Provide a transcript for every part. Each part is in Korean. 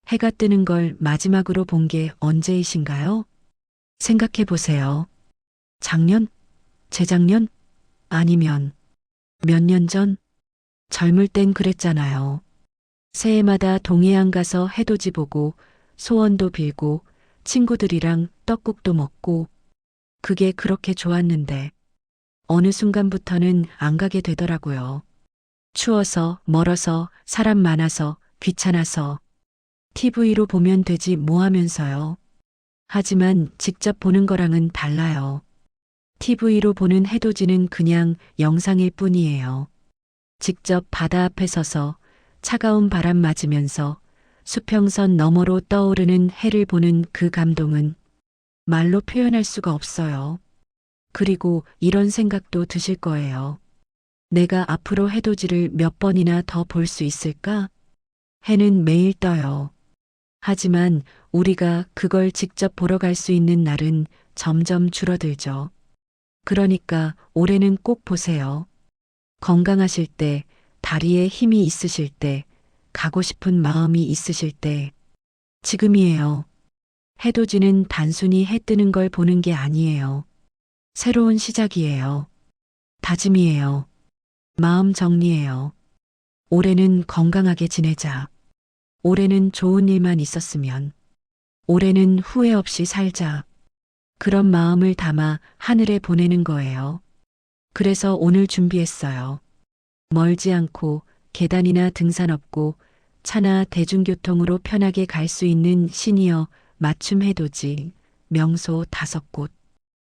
해가 뜨는 걸 마지막으로 본 게 언제이신가요? 생각해 보세요. 작년? 재작년? 아니면 몇 년 전? 젊을 땐 그랬잖아요. 새해마다 동해안 가서 해돋이 보고 소원도 빌고 친구들이랑 떡국도 먹고 그게 그렇게 좋았는데 어느 순간부터는 안 가게 되더라고요. 추워서, 멀어서, 사람 많아서, 귀찮아서 TV로 보면 되지 뭐 하면서요. 하지만 직접 보는 거랑은 달라요. TV로 보는 해돋이는 그냥 영상일 뿐이에요. 직접 바다 앞에 서서 차가운 바람 맞으면서 수평선 너머로 떠오르는 해를 보는 그 감동은 말로 표현할 수가 없어요. 그리고 이런 생각도 드실 거예요. 내가 앞으로 해돋이를 몇 번이나 더 볼 수 있을까? 해는 매일 떠요. 하지만 우리가 그걸 직접 보러 갈 수 있는 날은 점점 줄어들죠. 그러니까 올해는 꼭 보세요. 건강하실 때, 다리에 힘이 있으실 때, 가고 싶은 마음이 있으실 때, 지금이에요. 해돋이는 단순히 해 뜨는 걸 보는 게 아니에요. 새로운 시작이에요. 다짐이에요. 마음 정리예요. 올해는 건강하게 지내자. 올해는 좋은 일만 있었으면. 올해는 후회 없이 살자. 그런 마음을 담아 하늘에 보내는 거예요. 그래서 오늘 준비했어요. 멀지 않고 계단이나 등산 없고 차나 대중교통으로 편하게 갈 수 있는 시니어 맞춤 해돋이 명소 5곳.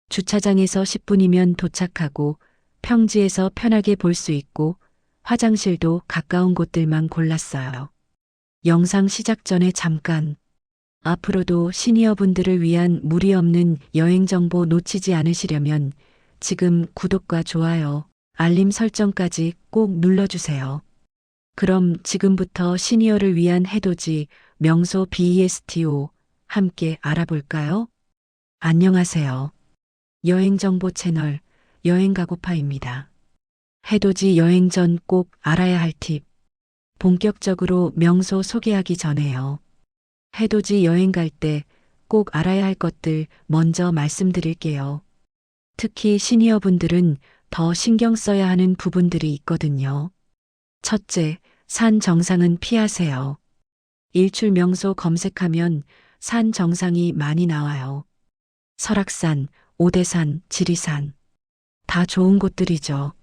주차장에서 10분이면 도착하고 평지에서 편하게 볼 수 있고 화장실도 가까운 곳들만 골랐어요. 영상 시작 전에 잠깐 앞으로도 시니어분들을 위한 무리 없는 여행 정보 놓치지 않으시려면 지금 구독과 좋아요, 알림 설정까지 꼭 눌러주세요. 그럼 지금부터 시니어를 위한 해돋이 명소 BESTO 함께 알아볼까요? 안녕하세요. 여행정보 채널 여행가고파입니다. 해돋이 여행 전 꼭 알아야 할 팁. 본격적으로 명소 소개하기 전에요. 해돋이 여행 갈 때 꼭 알아야 할 것들 먼저 말씀드릴게요. 특히 시니어분들은 더 신경 써야 하는 부분들이 있거든요. 첫째, 산 정상은 피하세요. 일출 명소 검색하면 산 정상이 많이 나와요. 설악산, 오대산, 지리산. 다 좋은 곳들이죠.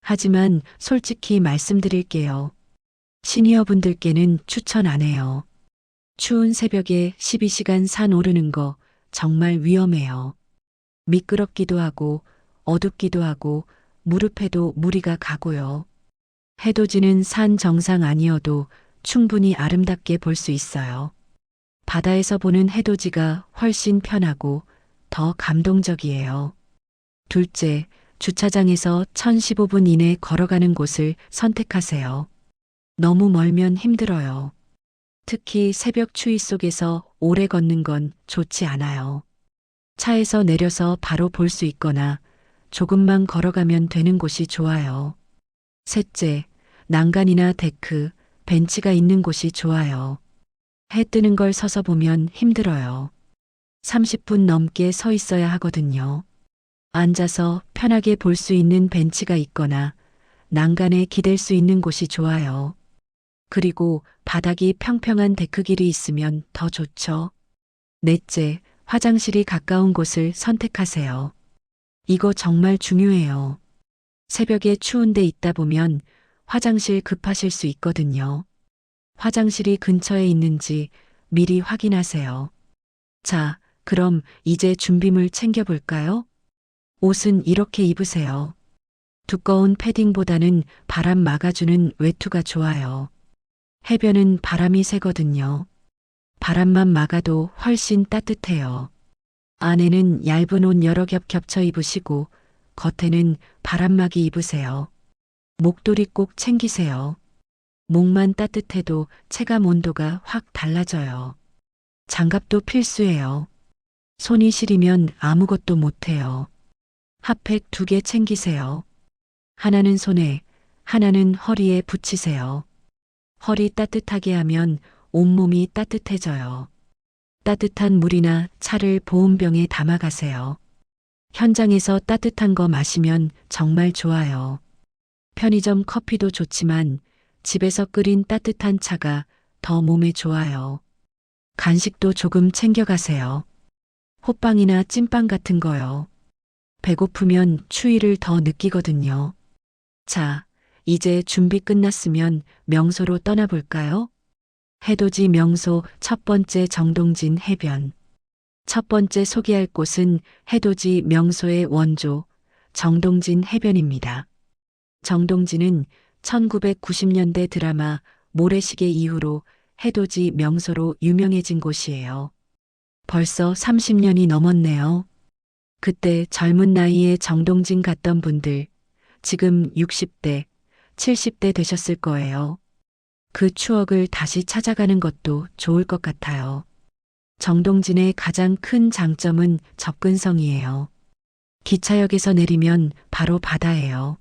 하지만 솔직히 말씀드릴게요. 시니어분들께는 추천 안 해요. 추운 새벽에 12시간 산 오르는 거 정말 위험해요. 미끄럽기도 하고 어둡기도 하고 무릎에도 무리가 가고요. 해돋이는 산 정상 아니어도 충분히 아름답게 볼 수 있어요. 바다에서 보는 해돋이가 훨씬 편하고 더 감동적이에요. 둘째, 주차장에서 1015분 이내 걸어가는 곳을 선택하세요. 너무 멀면 힘들어요. 특히 새벽 추위 속에서 오래 걷는 건 좋지 않아요. 차에서 내려서 바로 볼 수 있거나 조금만 걸어가면 되는 곳이 좋아요. 셋째, 난간이나 데크, 벤치가 있는 곳이 좋아요. 해 뜨는 걸 서서 보면 힘들어요. 30분 넘게 서 있어야 하거든요. 앉아서 편하게 볼 수 있는 벤치가 있거나 난간에 기댈 수 있는 곳이 좋아요. 그리고 바닥이 평평한 데크길이 있으면 더 좋죠. 넷째, 화장실이 가까운 곳을 선택하세요. 이거 정말 중요해요. 새벽에 추운 데 있다 보면 화장실 급하실 수 있거든요. 화장실이 근처에 있는지 미리 확인하세요. 자, 그럼 이제 준비물 챙겨볼까요? 옷은 이렇게 입으세요. 두꺼운 패딩보다는 바람 막아주는 외투가 좋아요. 해변은 바람이 세거든요. 바람만 막아도 훨씬 따뜻해요. 안에는 얇은 옷 여러 겹 겹쳐 입으시고 겉에는 바람막이 입으세요. 목도리 꼭 챙기세요. 목만 따뜻해도 체감 온도가 확 달라져요. 장갑도 필수예요. 손이 시리면 아무것도 못해요. 핫팩 2개 챙기세요. 하나는 손에, 하나는 허리에 붙이세요. 허리 따뜻하게 하면 온몸이 따뜻해져요. 따뜻한 물이나 차를 보온병에 담아가세요. 현장에서 따뜻한 거 마시면 정말 좋아요. 편의점 커피도 좋지만 집에서 끓인 따뜻한 차가 더 몸에 좋아요. 간식도 조금 챙겨가세요. 호빵이나 찐빵 같은 거요. 배고프면 추위를 더 느끼거든요. 자, 이제 준비 끝났으면 명소로 떠나볼까요? 해돋이 명소 첫 번째 정동진 해변. 첫 번째 소개할 곳은 해돋이 명소의 원조, 정동진 해변입니다. 정동진은 1990년대 드라마 모래시계 이후로 해돋이 명소로 유명해진 곳이에요. 벌써 30년이 넘었네요. 그때 젊은 나이에 정동진 갔던 분들, 지금 60대, 70대 되셨을 거예요. 그 추억을 다시 찾아가는 것도 좋을 것 같아요. 정동진의 가장 큰 장점은 접근성이에요. 기차역에서 내리면 바로 바다예요.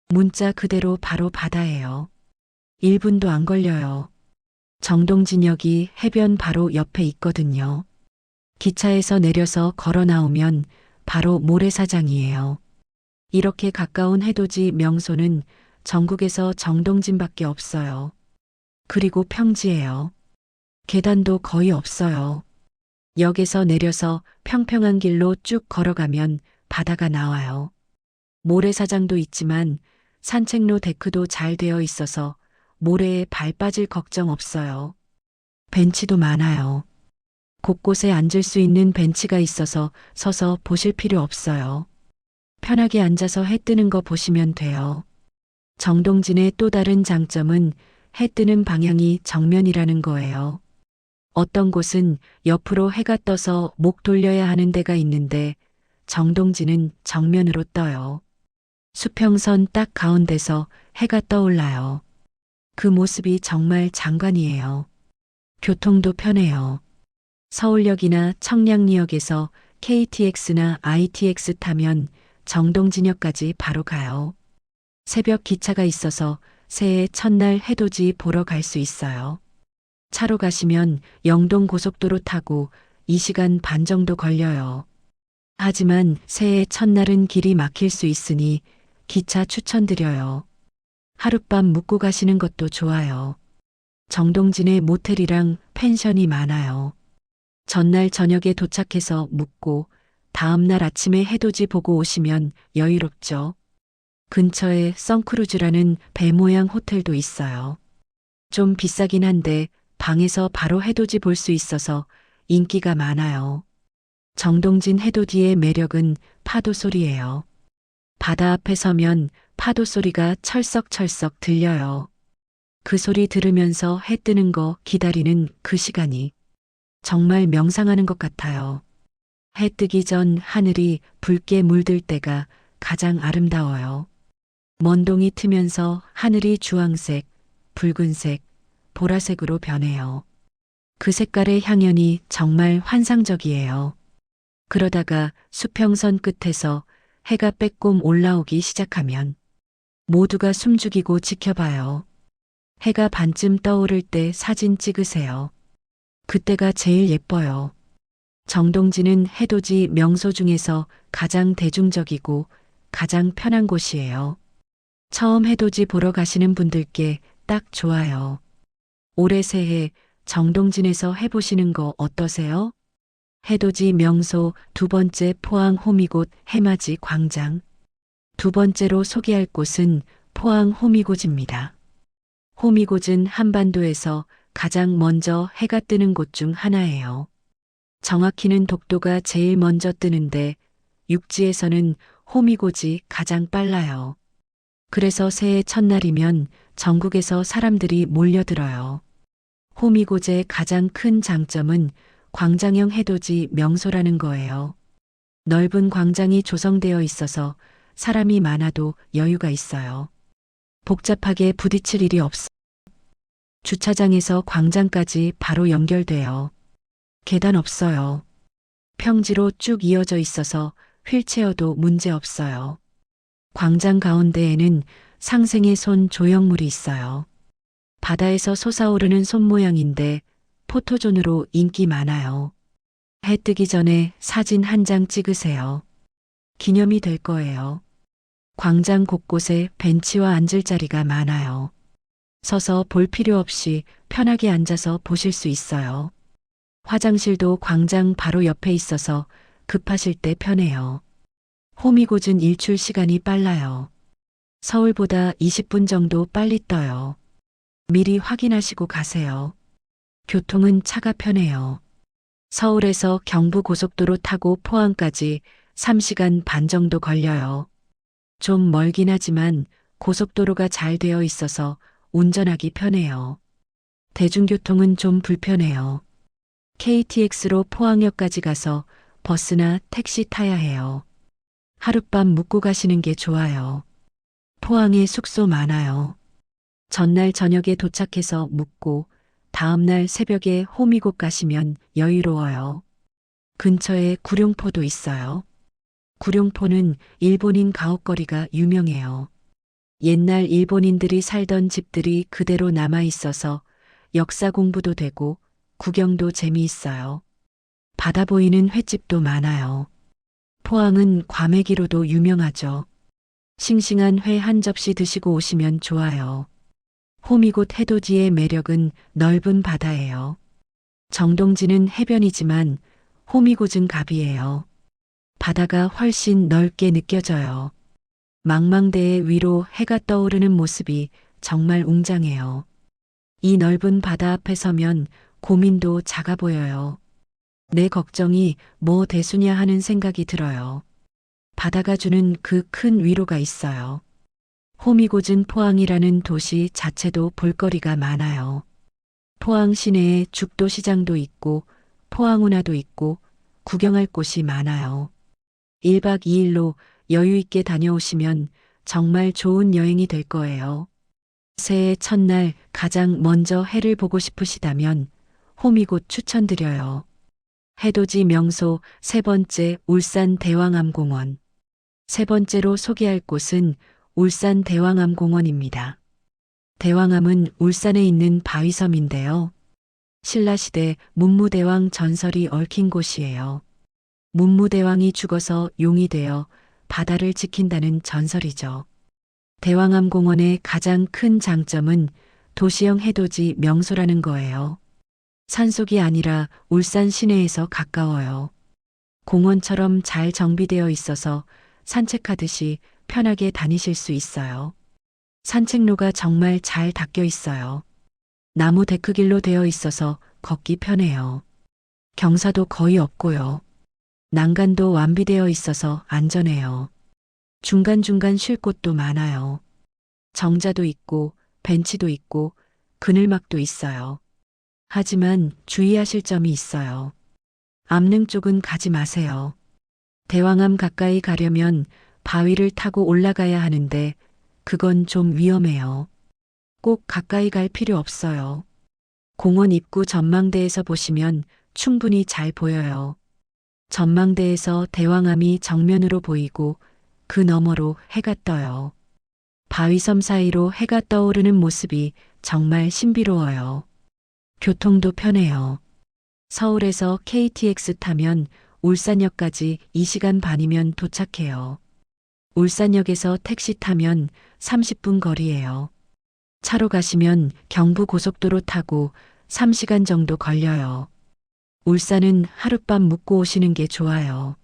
문자 그대로 바로 바다예요. 1분도 안 걸려요. 정동진역이 해변 바로 옆에 있거든요. 기차에서 내려서 걸어 나오면 바로 모래사장이에요. 이렇게 가까운 해돋이 명소는 전국에서 정동진밖에 없어요. 그리고 평지예요. 계단도 거의 없어요. 역에서 내려서 평평한 길로 쭉 걸어가면 바다가 나와요. 모래사장도 있지만 산책로 데크도 잘 되어 있어서 모래에 발 빠질 걱정 없어요. 벤치도 많아요. 곳곳에 앉을 수 있는 벤치가 있어서 서서 보실 필요 없어요. 편하게 앉아서 해 뜨는 거 보시면 돼요. 정동진의 또 다른 장점은 해 뜨는 방향이 정면이라는 거예요. 어떤 곳은 옆으로 해가 떠서 목 돌려야 하는 데가 있는데 정동진은 정면으로 떠요. 수평선 딱 가운데서 해가 떠올라요. 그 모습이 정말 장관이에요. 교통도 편해요. 서울역이나 청량리역에서 KTX나 ITX 타면 정동진역까지 바로 가요. 새벽 기차가 있어서 새해 첫날 해돋이 보러 갈 수 있어요. 차로 가시면 영동 고속도로 타고 2시간 반 정도 걸려요. 하지만 새해 첫날은 길이 막힐 수 있으니 기차 추천드려요. 하룻밤 묵고 가시는 것도 좋아요. 정동진에 모텔이랑 펜션이 많아요. 전날 저녁에 도착해서 묵고 다음날 아침에 해돋이 보고 오시면 여유롭죠. 근처에 선크루즈라는 배 모양 호텔도 있어요. 좀 비싸긴 한데 방에서 바로 해돋이 볼 수 있어서 인기가 많아요. 정동진 해돋이의 매력은 파도 소리예요. 바다 앞에 서면 파도 소리가 철썩철썩 들려요. 그 소리 들으면서 해 뜨는 거 기다리는 그 시간이 정말 명상하는 것 같아요. 해 뜨기 전 하늘이 붉게 물들 때가 가장 아름다워요. 먼동이 트면서 하늘이 주황색, 붉은색, 보라색으로 변해요. 그 색깔의 향연이 정말 환상적이에요. 그러다가 수평선 끝에서 해가 빼꼼 올라오기 시작하면 모두가 숨죽이고 지켜봐요. 해가 반쯤 떠오를 때 사진 찍으세요. 그때가 제일 예뻐요. 정동진은 해돋이 명소 중에서 가장 대중적이고 가장 편한 곳이에요. 처음 해돋이 보러 가시는 분들께 딱 좋아요. 올해 새해 정동진에서 해보시는 거 어떠세요? 해돋이 명소 두 번째 포항 호미곶 해맞이 광장. 두 번째로 소개할 곳은 포항 호미곶입니다. 호미곶은 한반도에서 가장 먼저 해가 뜨는 곳 중 하나예요. 정확히는 독도가 제일 먼저 뜨는데 육지에서는 호미곶이 가장 빨라요. 그래서 새해 첫날이면 전국에서 사람들이 몰려들어요. 호미곶의 가장 큰 장점은 광장형 해돋이 명소라는 거예요. 넓은 광장이 조성되어 있어서 사람이 많아도 여유가 있어요. 복잡하게 부딪힐 일이 없어. 주차장에서 광장까지 바로 연결돼요. 계단 없어요. 평지로 쭉 이어져 있어서 휠체어도 문제 없어요. 광장 가운데에는 상생의 손 조형물이 있어요. 바다에서 솟아오르는 솜 모양인데 포토존으로 인기 많아요. 해 뜨기 전에 사진 한 장 찍으세요. 기념이 될 거예요. 광장 곳곳에 벤치와 앉을 자리가 많아요. 서서 볼 필요 없이 편하게 앉아서 보실 수 있어요. 화장실도 광장 바로 옆에 있어서 급하실 때 편해요. 호미곶은 일출 시간이 빨라요. 서울보다 20분 정도 빨리 떠요. 미리 확인하시고 가세요. 교통은 차가 편해요. 서울에서 경부고속도로 타고 포항까지 3시간 반 정도 걸려요. 좀 멀긴 하지만 고속도로가 잘 되어 있어서 운전하기 편해요. 대중교통은 좀 불편해요. KTX로 포항역까지 가서 버스나 택시 타야 해요. 하룻밤 묵고 가시는 게 좋아요. 포항에 숙소 많아요. 전날 저녁에 도착해서 묵고 다음날 새벽에 호미곶 가시면 여유로워요. 근처에 구룡포도 있어요. 구룡포는 일본인 가옥거리가 유명해요. 옛날 일본인들이 살던 집들이 그대로 남아 있어서 역사 공부도 되고 구경도 재미있어요. 바다 보이는 횟집도 많아요. 포항은 과메기로도 유명하죠. 싱싱한 회 한 접시 드시고 오시면 좋아요. 호미곶 해돋이의 매력은 넓은 바다예요. 정동진은 해변이지만 호미곶은 갑이에요. 바다가 훨씬 넓게 느껴져요. 망망대해 위로 해가 떠오르는 모습이 정말 웅장해요. 이 넓은 바다 앞에 서면 고민도 작아 보여요. 내 걱정이 뭐 대수냐 하는 생각이 들어요. 바다가 주는 그 큰 위로가 있어요. 호미곶은 포항이라는 도시 자체도 볼거리가 많아요. 포항 시내에 죽도시장도 있고 포항운하도 있고 구경할 곳이 많아요. 1박 2일로 여유 있게 다녀오시면 정말 좋은 여행이 될 거예요. 새해 첫날 가장 먼저 해를 보고 싶으시다면 호미곶 추천드려요. 해돋이 명소 세 번째 울산 대왕암공원. 세 번째로 소개할 곳은 울산 대왕암공원입니다. 대왕암은 울산에 있는 바위섬인데요. 신라시대 문무대왕 전설이 얽힌 곳이에요. 문무대왕이 죽어서 용이 되어 바다를 지킨다는 전설이죠. 대왕암공원의 가장 큰 장점은 도시형 해돋이 명소라는 거예요. 산속이 아니라 울산 시내에서 가까워요. 공원처럼 잘 정비되어 있어서 산책하듯이 편하게 다니실 수 있어요. 산책로가 정말 잘 닦여 있어요. 나무 데크길로 되어 있어서 걷기 편해요. 경사도 거의 없고요. 난간도 완비되어 있어서 안전해요. 중간중간 쉴 곳도 많아요. 정자도 있고 벤치도 있고 그늘막도 있어요. 하지만 주의하실 점이 있어요. 암릉 쪽은 가지 마세요. 대왕암 가까이 가려면 바위를 타고 올라가야 하는데 그건 좀 위험해요. 꼭 가까이 갈 필요 없어요. 공원 입구 전망대에서 보시면 충분히 잘 보여요. 전망대에서 대왕암이 정면으로 보이고 그 너머로 해가 떠요. 바위섬 사이로 해가 떠오르는 모습이 정말 신비로워요. 교통도 편해요. 서울에서 KTX 타면 울산역까지 2시간 반이면 도착해요. 울산역에서 택시 타면 30분 거리예요. 차로 가시면 경부고속도로 타고 3시간 정도 걸려요. 울산은 하룻밤 묵고 오시는 게 좋아요.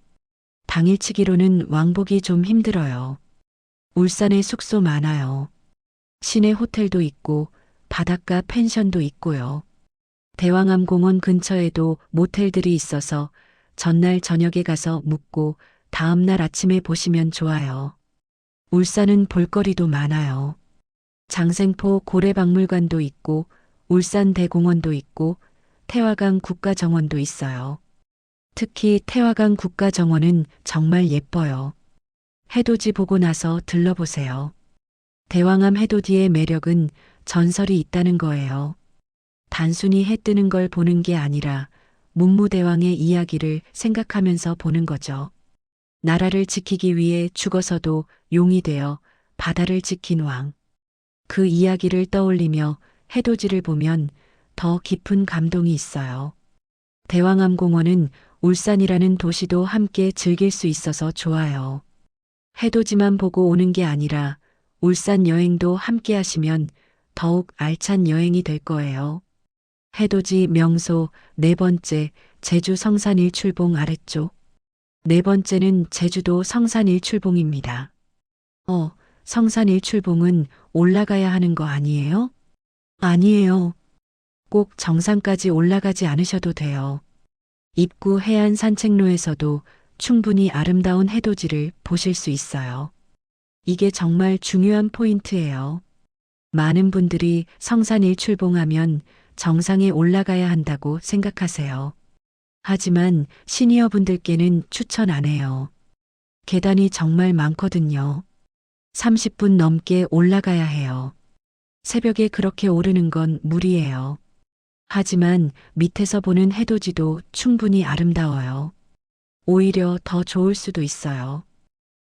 당일치기로는 왕복이 좀 힘들어요. 울산에 숙소 많아요. 시내 호텔도 있고 바닷가 펜션도 있고요. 대왕암공원 근처에도 모텔들이 있어서 전날 저녁에 가서 묵고 다음날 아침에 보시면 좋아요. 울산은 볼거리도 많아요. 장생포 고래박물관도 있고 울산대공원도 있고 태화강 국가정원도 있어요. 특히 태화강 국가정원은 정말 예뻐요. 해돋이 보고 나서 들러보세요. 대왕암 해돋이의 매력은 전설이 있다는 거예요. 단순히 해 뜨는 걸 보는 게 아니라 문무대왕의 이야기를 생각하면서 보는 거죠. 나라를 지키기 위해 죽어서도 용이 되어 바다를 지킨 왕. 그 이야기를 떠올리며 해돋이를 보면 더 깊은 감동이 있어요. 대왕암공원은 울산이라는 도시도 함께 즐길 수 있어서 좋아요. 해돋이만 보고 오는 게 아니라 울산 여행도 함께 하시면 더욱 알찬 여행이 될 거예요. 해돋이 명소 네 번째, 제주 성산 일출봉 아래쪽. 네 번째는 제주도 성산 일출봉입니다. 성산 일출봉은 올라가야 하는 거 아니에요? 아니에요. 꼭 정상까지 올라가지 않으셔도 돼요. 입구 해안 산책로에서도 충분히 아름다운 해돋이를 보실 수 있어요. 이게 정말 중요한 포인트예요. 많은 분들이 성산 일출봉하면 정상에 올라가야 한다고 생각하세요. 하지만 시니어 분들께는 추천 안 해요. 계단이 정말 많거든요. 30분 넘게 올라가야 해요. 새벽에 그렇게 오르는 건 무리예요. 하지만 밑에서 보는 해돋이도 충분히 아름다워요. 오히려 더 좋을 수도 있어요.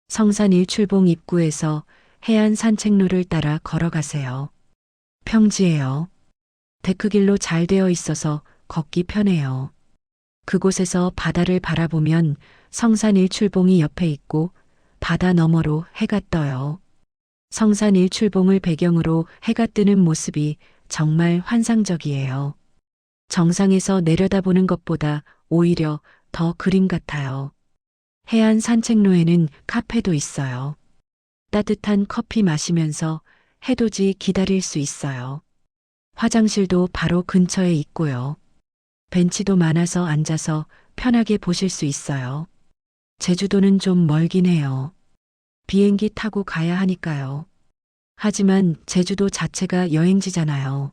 성산 일출봉 입구에서 해안 산책로를 따라 걸어가세요. 평지예요. 데크길로 잘 되어 있어서 걷기 편해요. 그곳에서 바다를 바라보면 성산 일출봉이 옆에 있고 바다 너머로 해가 떠요. 성산 일출봉을 배경으로 해가 뜨는 모습이 정말 환상적이에요. 정상에서 내려다보는 것보다 오히려 더 그림 같아요. 해안 산책로에는 카페도 있어요. 따뜻한 커피 마시면서 해돋이 기다릴 수 있어요. 화장실도 바로 근처에 있고요. 벤치도 많아서 앉아서 편하게 보실 수 있어요. 제주도는 좀 멀긴 해요. 비행기 타고 가야 하니까요. 하지만 제주도 자체가 여행지잖아요.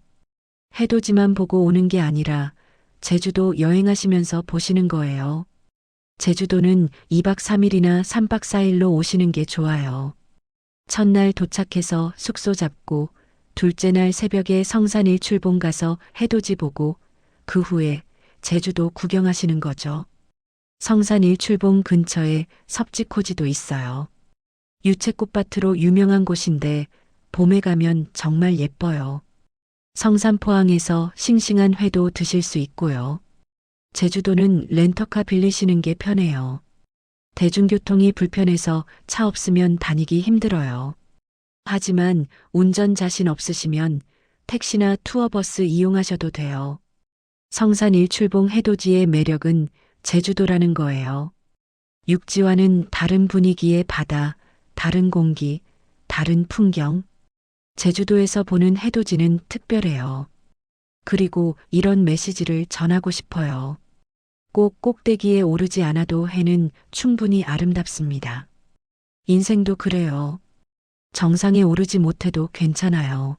해돋이만 보고 오는 게 아니라 제주도 여행하시면서 보시는 거예요. 제주도는 2박 3일이나 3박 4일로 오시는 게 좋아요. 첫날 도착해서 숙소 잡고 둘째 날 새벽에 성산 일출봉 가서 해돋이 보고 그 후에 제주도 구경하시는 거죠. 성산 일출봉 근처에 섭지코지도 있어요. 유채꽃밭으로 유명한 곳인데 봄에 가면 정말 예뻐요. 성산포항에서 싱싱한 회도 드실 수 있고요. 제주도는 렌터카 빌리시는 게 편해요. 대중교통이 불편해서 차 없으면 다니기 힘들어요. 하지만 운전 자신 없으시면 택시나 투어버스 이용하셔도 돼요. 성산 일출봉 해돋이의 매력은 제주도라는 거예요. 육지와는 다른 분위기의 바다, 다른 공기, 다른 풍경. 제주도에서 보는 해돋이는 특별해요. 그리고 이런 메시지를 전하고 싶어요. 꼭 꼭대기에 오르지 않아도 해는 충분히 아름답습니다. 인생도 그래요. 정상에 오르지 못해도 괜찮아요.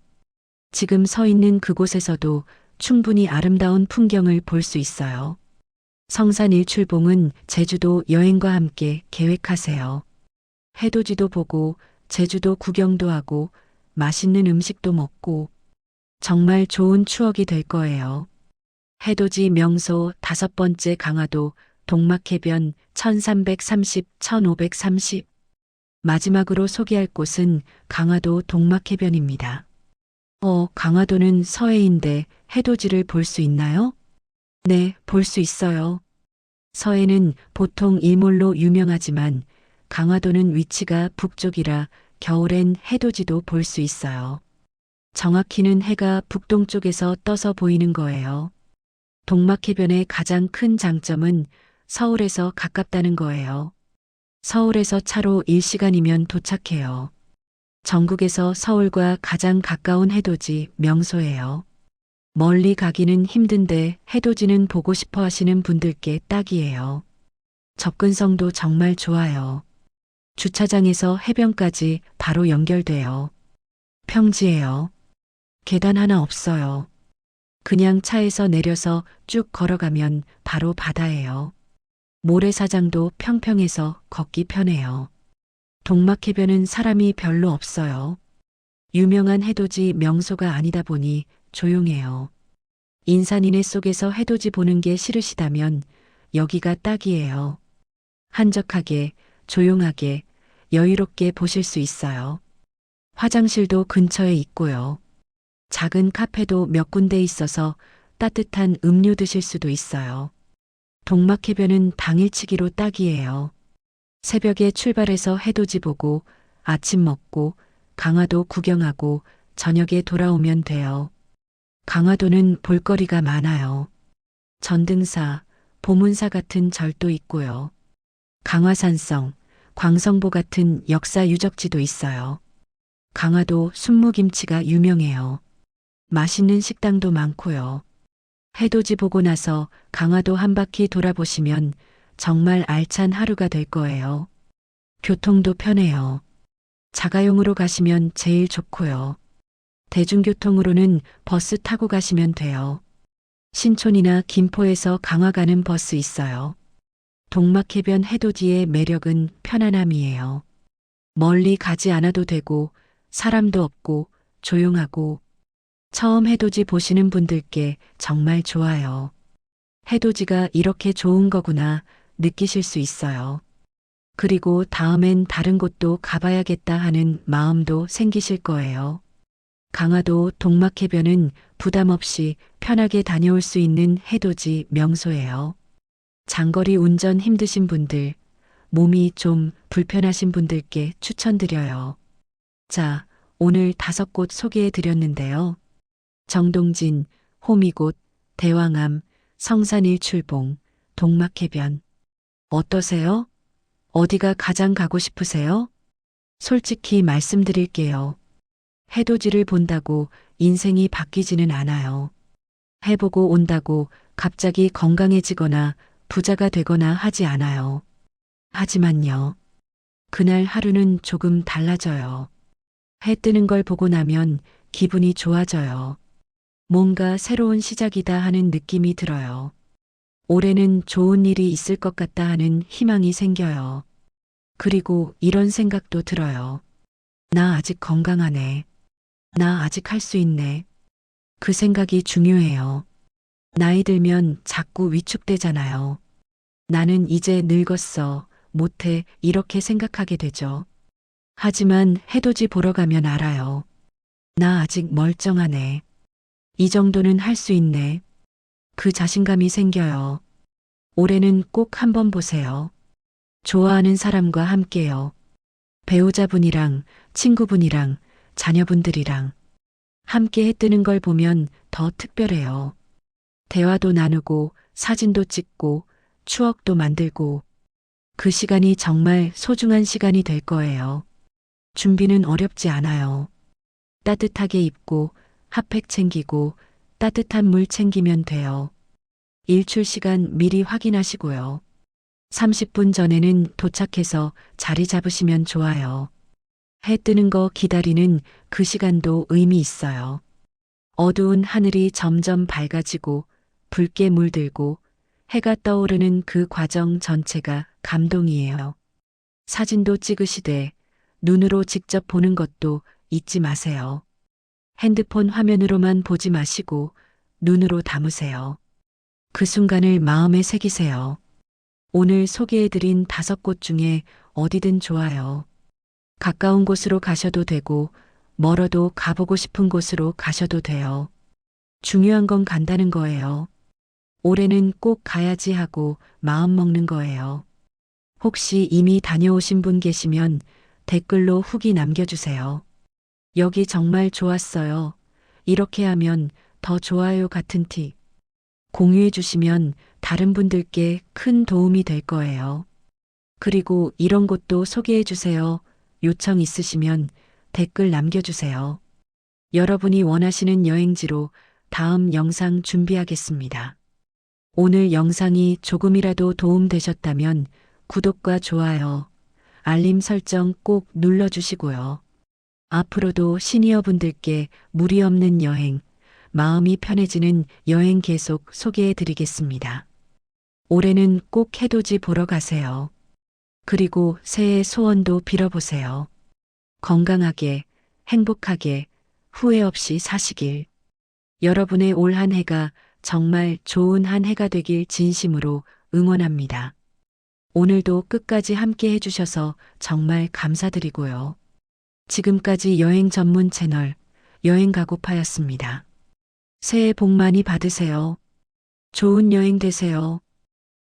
지금 서 있는 그곳에서도 충분히 아름다운 풍경을 볼 수 있어요. 성산 일출봉은 제주도 여행과 함께 계획하세요. 해돋이도 보고 제주도 구경도 하고 맛있는 음식도 먹고 정말 좋은 추억이 될 거예요. 해돋이 명소 5번째 강화도 동막해변 1330, 1530. 마지막으로 소개할 곳은 강화도 동막해변입니다. 강화도는 서해인데 해돋이를 볼 수 있나요? 네, 볼 수 있어요. 서해는 보통 일몰로 유명하지만 강화도는 위치가 북쪽이라 겨울엔 해돋이도 볼 수 있어요. 정확히는 해가 북동쪽에서 떠서 보이는 거예요. 동막해변의 가장 큰 장점은 서울에서 가깝다는 거예요. 서울에서 차로 1시간이면 도착해요. 전국에서 서울과 가장 가까운 해돋이 명소예요. 멀리 가기는 힘든데 해돋이는 보고 싶어 하시는 분들께 딱이에요. 접근성도 정말 좋아요. 주차장에서 해변까지 바로 연결돼요. 평지예요. 계단 하나 없어요. 그냥 차에서 내려서 쭉 걸어가면 바로 바다예요. 모래사장도 평평해서 걷기 편해요. 동막해변은 사람이 별로 없어요. 유명한 해돋이 명소가 아니다 보니 조용해요. 인산인해 속에서 해돋이 보는 게 싫으시다면 여기가 딱이에요. 한적하게, 조용하게, 여유롭게 보실 수 있어요. 화장실도 근처에 있고요. 작은 카페도 몇 군데 있어서 따뜻한 음료 드실 수도 있어요. 동막해변은 당일치기로 딱이에요. 새벽에 출발해서 해돋이 보고 아침 먹고 강화도 구경하고 저녁에 돌아오면 돼요. 강화도는 볼거리가 많아요. 전등사, 보문사 같은 절도 있고요. 강화산성, 광성보 같은 역사 유적지도 있어요. 강화도 순무김치가 유명해요. 맛있는 식당도 많고요. 해돋이 보고 나서 강화도 한 바퀴 돌아보시면 정말 알찬 하루가 될 거예요. 교통도 편해요. 자가용으로 가시면 제일 좋고요. 대중교통으로는 버스 타고 가시면 돼요. 신촌이나 김포에서 강화 가는 버스 있어요. 동막해변 해돋이의 매력은 편안함이에요. 멀리 가지 않아도 되고 사람도 없고 조용하고 처음 해돋이 보시는 분들께 정말 좋아요. 해돋이가 이렇게 좋은 거구나 느끼실 수 있어요. 그리고 다음엔 다른 곳도 가봐야겠다 하는 마음도 생기실 거예요. 강화도 동막해변은 부담 없이 편하게 다녀올 수 있는 해돋이 명소예요. 장거리 운전 힘드신 분들, 몸이 좀 불편하신 분들께 추천드려요. 자, 오늘 5곳 소개해 드렸는데요. 정동진, 호미곶, 대왕암, 성산일출봉, 동막해변. 어떠세요? 어디가 가장 가고 싶으세요? 솔직히 말씀드릴게요. 해돋이를 본다고 인생이 바뀌지는 않아요. 해보고 온다고 갑자기 건강해지거나 부자가 되거나 하지 않아요. 하지만요. 그날 하루는 조금 달라져요. 해 뜨는 걸 보고 나면 기분이 좋아져요. 뭔가 새로운 시작이다 하는 느낌이 들어요. 올해는 좋은 일이 있을 것 같다 하는 희망이 생겨요. 그리고 이런 생각도 들어요. 나 아직 건강하네. 나 아직 할 수 있네. 그 생각이 중요해요. 나이 들면 자꾸 위축되잖아요. 나는 이제 늙었어. 못해. 이렇게 생각하게 되죠. 하지만 해돋이 보러 가면 알아요. 나 아직 멀쩡하네. 이 정도는 할 수 있네. 그 자신감이 생겨요. 올해는 꼭 한번 보세요. 좋아하는 사람과 함께요. 배우자분이랑, 친구분이랑, 자녀분들이랑 함께 해 뜨는 걸 보면 더 특별해요. 대화도 나누고, 사진도 찍고, 추억도 만들고, 그 시간이 정말 소중한 시간이 될 거예요. 준비는 어렵지 않아요. 따뜻하게 입고, 핫팩 챙기고, 따뜻한 물 챙기면 돼요. 일출 시간 미리 확인하시고요. 30분 전에는 도착해서 자리 잡으시면 좋아요. 해 뜨는 거 기다리는 그 시간도 의미 있어요. 어두운 하늘이 점점 밝아지고 붉게 물들고 해가 떠오르는 그 과정 전체가 감동이에요. 사진도 찍으시되 눈으로 직접 보는 것도 잊지 마세요. 핸드폰 화면으로만 보지 마시고 눈으로 담으세요. 그 순간을 마음에 새기세요. 오늘 소개해드린 5곳 중에 어디든 좋아요. 가까운 곳으로 가셔도 되고 멀어도 가보고 싶은 곳으로 가셔도 돼요. 중요한 건 간다는 거예요. 올해는 꼭 가야지 하고 마음 먹는 거예요. 혹시 이미 다녀오신 분 계시면 댓글로 후기 남겨주세요. 여기 정말 좋았어요. 이렇게 하면 더 좋아요 같은 팁 공유해 주시면 다른 분들께 큰 도움이 될 거예요. 그리고 이런 곳도 소개해 주세요. 요청 있으시면 댓글 남겨주세요. 여러분이 원하시는 여행지로 다음 영상 준비하겠습니다. 오늘 영상이 조금이라도 도움되셨다면 구독과 좋아요, 알림 설정 꼭 눌러주시고요. 앞으로도 시니어분들께 무리 없는 여행, 마음이 편해지는 여행 계속 소개해 드리겠습니다. 올해는 꼭 해돋이 보러 가세요. 그리고 새해 소원도 빌어보세요. 건강하게, 행복하게, 후회 없이 사시길. 여러분의 올 한 해가 정말 좋은 한 해가 되길 진심으로 응원합니다. 오늘도 끝까지 함께 해주셔서 정말 감사드리고요. 지금까지 여행 전문 채널 여행 가고파였습니다. 새해 복 많이 받으세요. 좋은 여행 되세요.